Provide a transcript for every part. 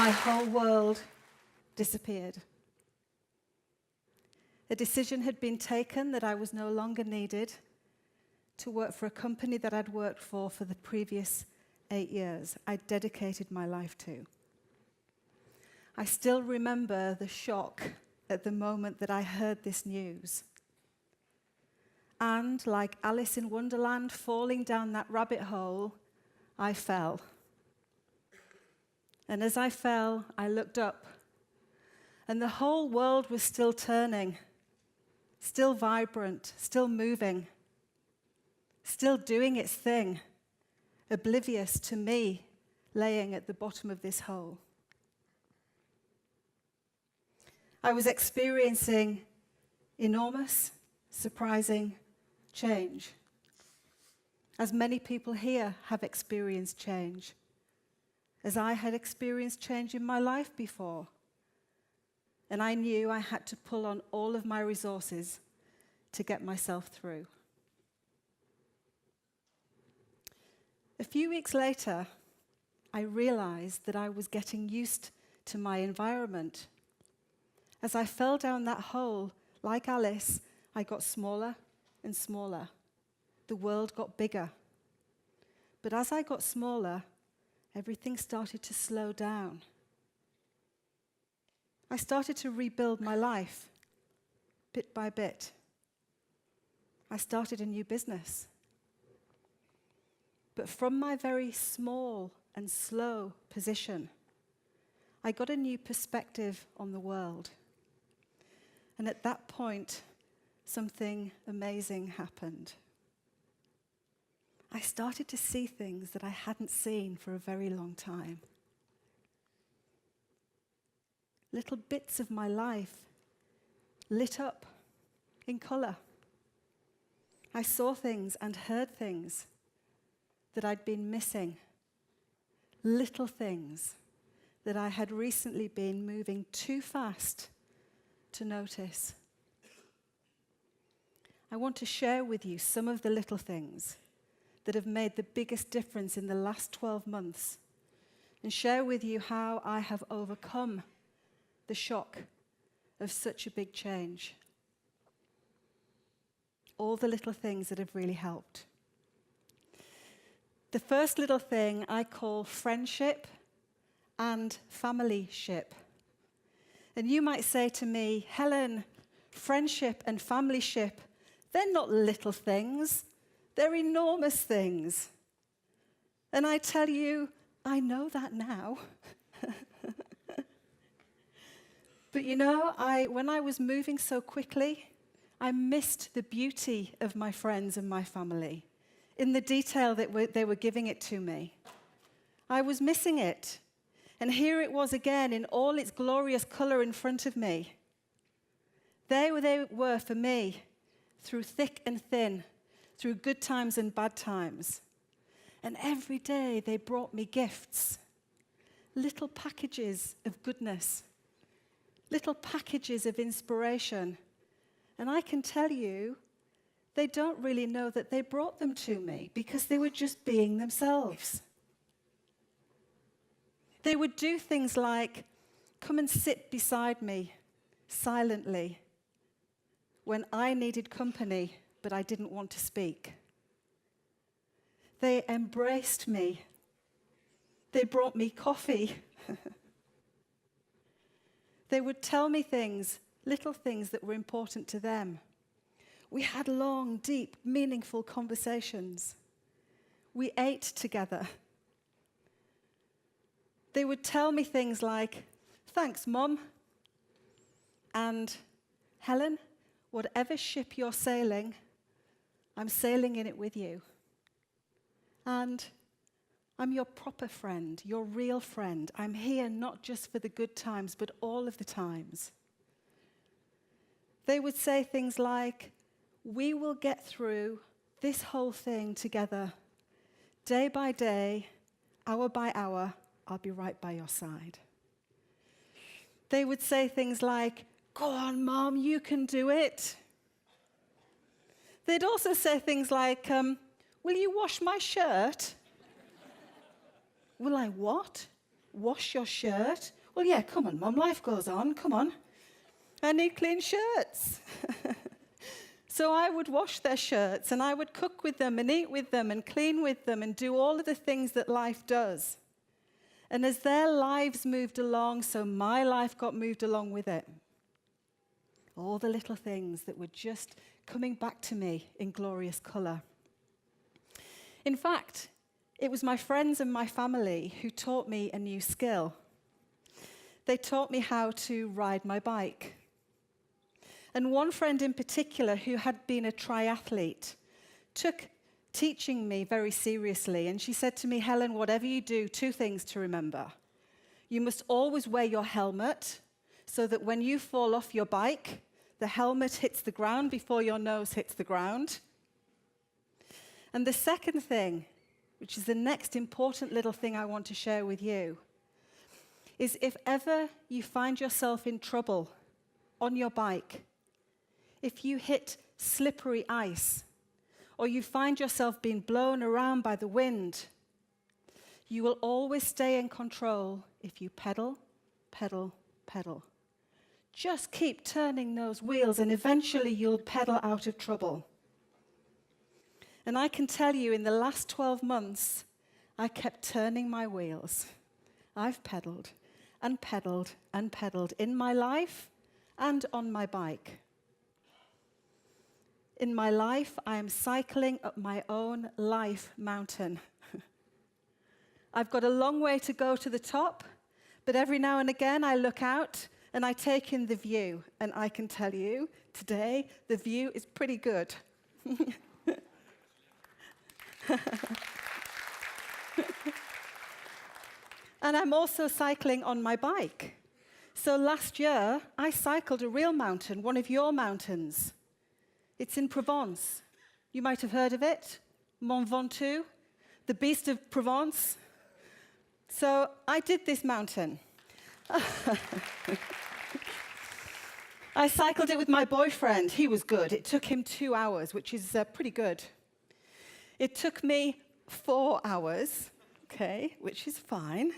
my whole world disappeared. A decision had been taken that I was no longer needed to work for a company that I'd worked for the previous 8 years. I'd dedicated my life to. I still remember the shock at the moment that I heard this news. And like Alice in Wonderland falling down that rabbit hole, I fell. And as I fell, I looked up. And the whole world was still turning, still vibrant, still moving, still doing its thing, oblivious to me laying at the bottom of this hole. I was experiencing enormous, surprising change, as many people here have experienced change, as I had experienced change in my life before. And I knew I had to pull on all of my resources to get myself through. A few weeks later, I realized that I was getting used to my environment. As I fell down that hole, like Alice, I got smaller and smaller. The world got bigger. But as I got smaller, everything started to slow down. I started to rebuild my life, bit by bit. I started a new business. But from my very small and slow position, I got a new perspective on the world. And at that point, something amazing happened. I started to see things that I hadn't seen for a very long time. Little bits of my life lit up in color. I saw things and heard things that I'd been missing. Little things that I had recently been moving too fast to notice. I want to share with you some of the little things that have made the biggest difference in the last 12 months, and share with you how I have overcome the shock of such a big change. All the little things that have really helped. The first little thing I call friendship and familyship. And you might say to me, Helen, friendship and familyship, they're not little things, they're enormous things. And I tell you, I know that now. But you know, when I was moving so quickly, I missed the beauty of my friends and my family in the detail that they were giving it to me. I was missing it. And here it was again in all its glorious color in front of me. They were for me through thick and thin, through good times and bad times. And every day they brought me gifts, little packages of goodness, little packages of inspiration. And I can tell you, they don't really know that they brought them to me because they were just being themselves. They would do things like come and sit beside me silently when I needed company, but I didn't want to speak. They embraced me. They brought me coffee. They would tell me things, little things that were important to them. We had long, deep, meaningful conversations. We ate together. They would tell me things like, thanks, Mom. And, Helen, whatever ship you're sailing, I'm sailing in it with you. And I'm your proper friend, your real friend. I'm here not just for the good times, but all of the times. They would say things like, we will get through this whole thing together, day by day, hour by hour. I'll be right by your side. They would say things like, go on, Mom, you can do it. They'd also say things like, will you wash my shirt? Will I what? Wash your shirt? Well, yeah, come on, Mum, life goes on, come on. I need clean shirts. So I would wash their shirts, and I would cook with them and eat with them and clean with them and do all of the things that life does. And as their lives moved along, so my life got moved along with it. All the little things that were just coming back to me in glorious color. In fact, it was my friends and my family who taught me a new skill. They taught me how to ride my bike. And one friend in particular, who had been a triathlete, took teaching me very seriously. And she said to me, Helen, whatever you do, 2 things to remember. You must always wear your helmet so that when you fall off your bike, the helmet hits the ground before your nose hits the ground. And the second thing, which is the next important little thing I want to share with you, is if ever you find yourself in trouble on your bike, if you hit slippery ice, or you find yourself being blown around by the wind, you will always stay in control if you pedal, pedal, pedal. Just keep turning those wheels, and eventually you'll pedal out of trouble. And I can tell you, in the last 12 months, I kept turning my wheels. I've pedaled and pedaled and pedaled in my life and on my bike. In my life, I am cycling up my own life mountain. I've got a long way to go to the top, but every now and again I look out and I take in the view, and I can tell you, today, the view is pretty good. And I'm also cycling on my bike. So last year, I cycled a real mountain, one of your mountains. It's in Provence. You might have heard of it, Mont Ventoux, the beast of Provence. So I did this mountain. I cycled it with my boyfriend. He was good. It took him 2 hours, which is pretty good. It took me 4 hours, okay, which is fine.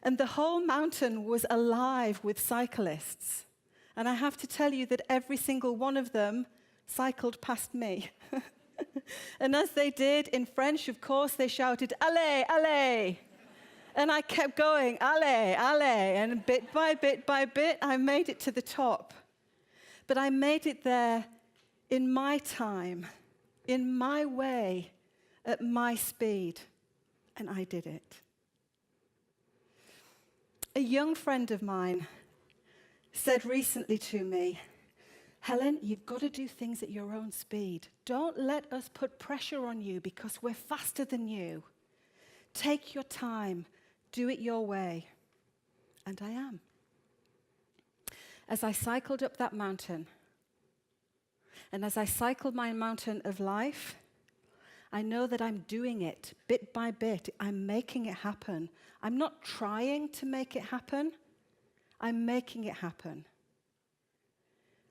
And the whole mountain was alive with cyclists. And I have to tell you that every single one of them cycled past me. And as they did, in French, of course, they shouted, allez, allez. And I kept going, allez, allez. And bit by bit, I made it to the top. But I made it there in my time, in my way, at my speed. And I did it. A young friend of mine said recently to me, Helen, you've got to do things at your own speed. Don't let us put pressure on you because we're faster than you. Take your time. Do it your way. And I am. As I cycled up that mountain, and as I cycled my mountain of life, I know that I'm doing it bit by bit. I'm making it happen. I'm not trying to make it happen. I'm making it happen.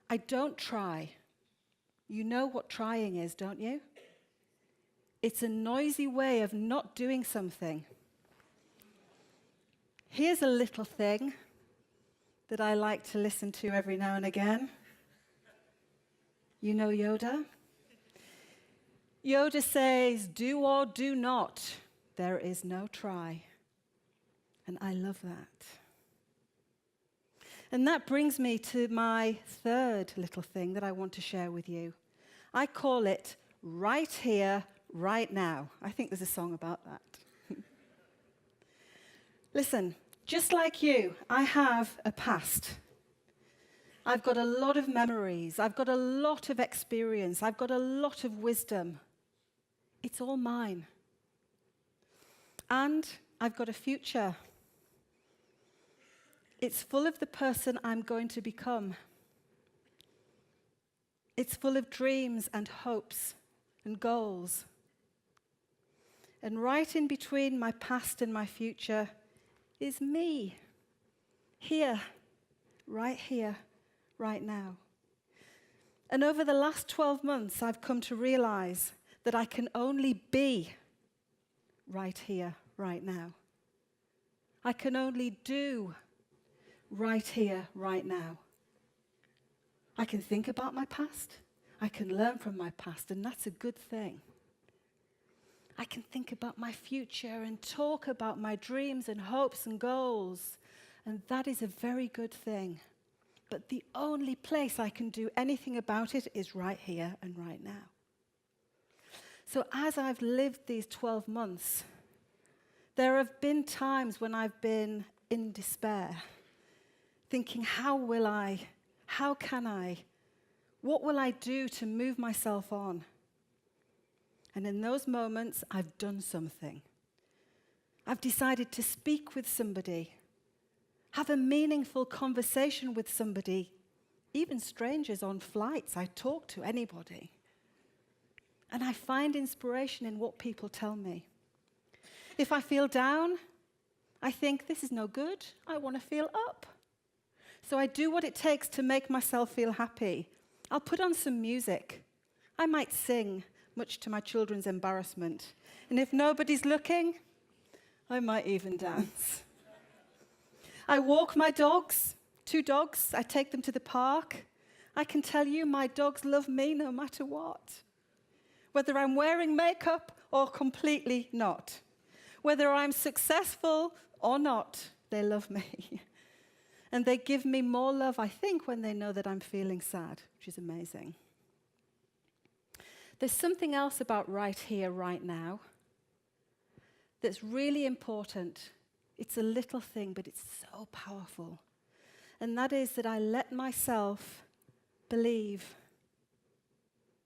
I don't try. You know what trying is, don't you? It's a noisy way of not doing something. Here's a little thing that I like to listen to every now and again. You know Yoda? Yoda says, do or do not. There is no try. And I love that. And that brings me to my third little thing that I want to share with you. I call it Right Here, Right Now. I think there's a song about that. Listen, just like you, I have a past. I've got a lot of memories. I've got a lot of experience. I've got a lot of wisdom. It's all mine. And I've got a future. It's full of the person I'm going to become. It's full of dreams and hopes and goals. And right in between my past and my future is me. Here, right now. And over the last 12 months, I've come to realize that I can only be right here, right now. I can only do right here, right now. I can think about my past. I can learn from my past, and that's a good thing. I can think about my future and talk about my dreams and hopes and goals, and that is a very good thing. But the only place I can do anything about it is right here and right now. So as I've lived these 12 months, there have been times when I've been in despair, thinking, how can I, what will I do to move myself on? And in those moments, I've done something. I've decided to speak with somebody, have a meaningful conversation with somebody, even strangers on flights. I talk to anybody. And I find inspiration in what people tell me. If I feel down, I think this is no good. I want to feel up. So I do what it takes to make myself feel happy. I'll put on some music. I might sing, much to my children's embarrassment. And if nobody's looking, I might even dance. I walk my dogs, 2 dogs. I take them to the park. I can tell you my dogs love me no matter what. Whether I'm wearing makeup or completely not. Whether I'm successful or not, they love me. And they give me more love, I think, when they know that I'm feeling sad, which is amazing. There's something else about right here, right now, that's really important. It's a little thing, but it's so powerful. And that is that I let myself believe.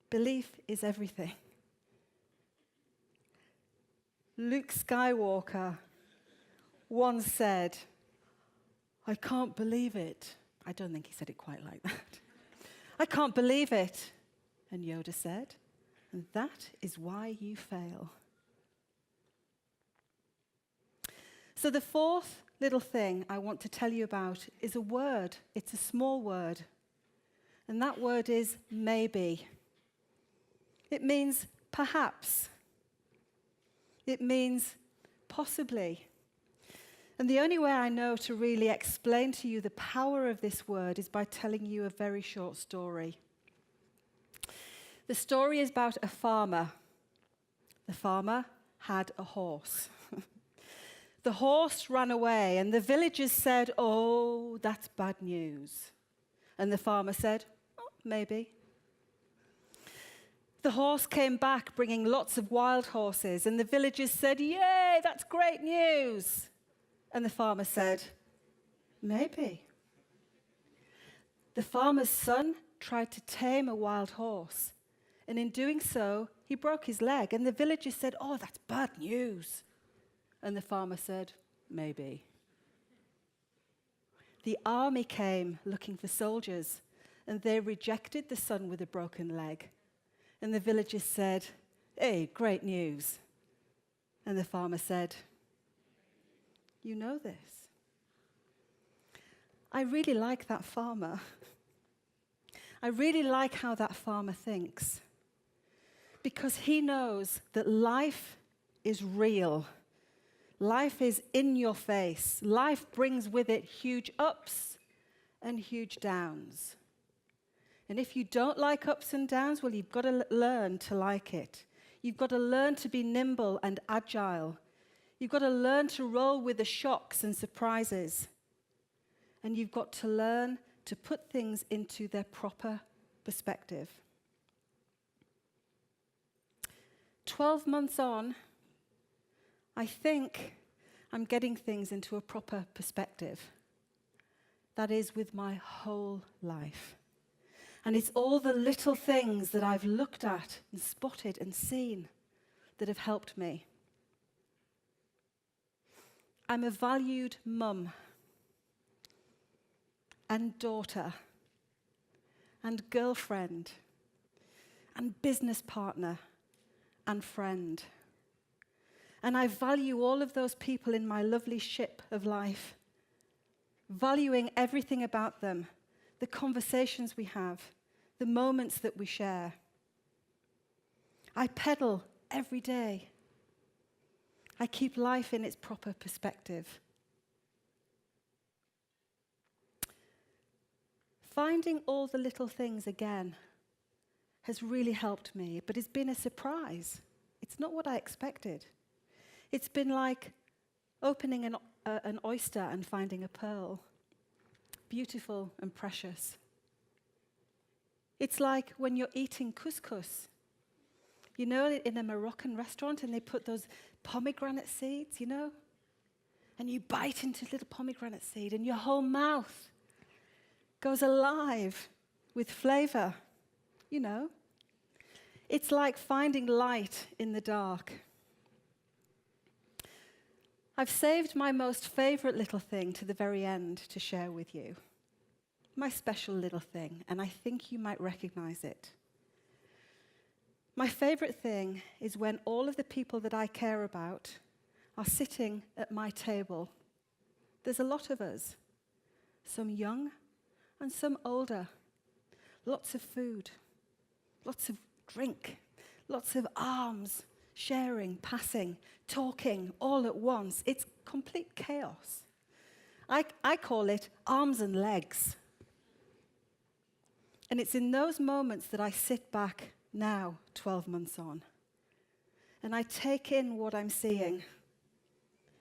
Belief is everything. Luke Skywalker once said, I can't believe it. I don't think he said it quite like that. I can't believe it. And Yoda said, and that is why you fail. So the fourth little thing I want to tell you about is a word. It's a small word. And that word is maybe. It means perhaps. It means possibly. And the only way I know to really explain to you the power of this word is by telling you a very short story. The story is about a farmer. The farmer had a horse. The horse ran away, and the villagers said, oh, that's bad news. And the farmer said, oh, maybe. The horse came back bringing lots of wild horses, and the villagers said, yay, that's great news. And the farmer said, maybe. The farmer's son tried to tame a wild horse, and in doing so, he broke his leg, and the villagers said, oh, that's bad news. And the farmer said, maybe. The army came looking for soldiers, and they rejected the son with a broken leg. And the villagers said, hey, great news. And the farmer said, you know this. I really like that farmer. I really like how that farmer thinks. Because he knows that life is real. Life is in your face. Life brings with it huge ups and huge downs. And if you don't like ups and downs, well, you've got to learn to like it. You've got to learn to be nimble and agile. You've got to learn to roll with the shocks and surprises. And you've got to learn to put things into their proper perspective. 12 months on, I think I'm getting things into a proper perspective. That is with my whole life. And it's all the little things that I've looked at and spotted and seen that have helped me. I'm a valued mum and daughter and girlfriend and business partner and friend. And I value all of those people in my lovely ship of life, valuing everything about them, the conversations we have, the moments that we share. I pedal every day. I keep life in its proper perspective. Finding all the little things again has really helped me, but it's been a surprise. It's not what I expected. It's been like opening an oyster and finding a pearl. Beautiful and precious. It's like when you're eating couscous. You know, in a Moroccan restaurant, and they put those pomegranate seeds, you know? And you bite into a little pomegranate seed, and your whole mouth goes alive with flavor, you know? It's like finding light in the dark. I've saved my most favorite little thing to the very end to share with you. My special little thing, and I think you might recognize it. My favorite thing is when all of the people that I care about are sitting at my table. There's a lot of us, some young and some older. Lots of food, lots of drink, lots of arms, sharing, passing, talking, all at once. It's complete chaos. I call it arms and legs. And it's in those moments that I sit back now, 12 months on, and I take in what I'm seeing,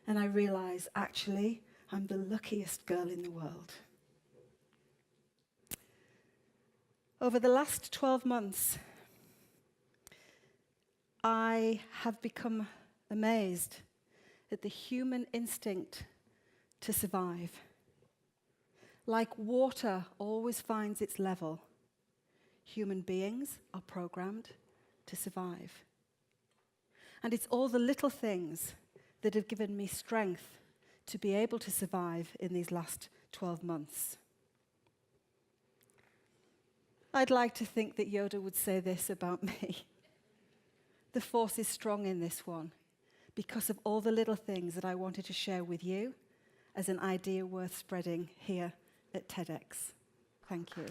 and I realize, actually, I'm the luckiest girl in the world. Over the last 12 months, I have become amazed at the human instinct to survive. Like water always finds its level, human beings are programmed to survive. And it's all the little things that have given me strength to be able to survive in these last 12 months. I'd like to think that Yoda would say this about me. The force is strong in this one because of all the little things that I wanted to share with you as an idea worth spreading here at TEDx. Thank you.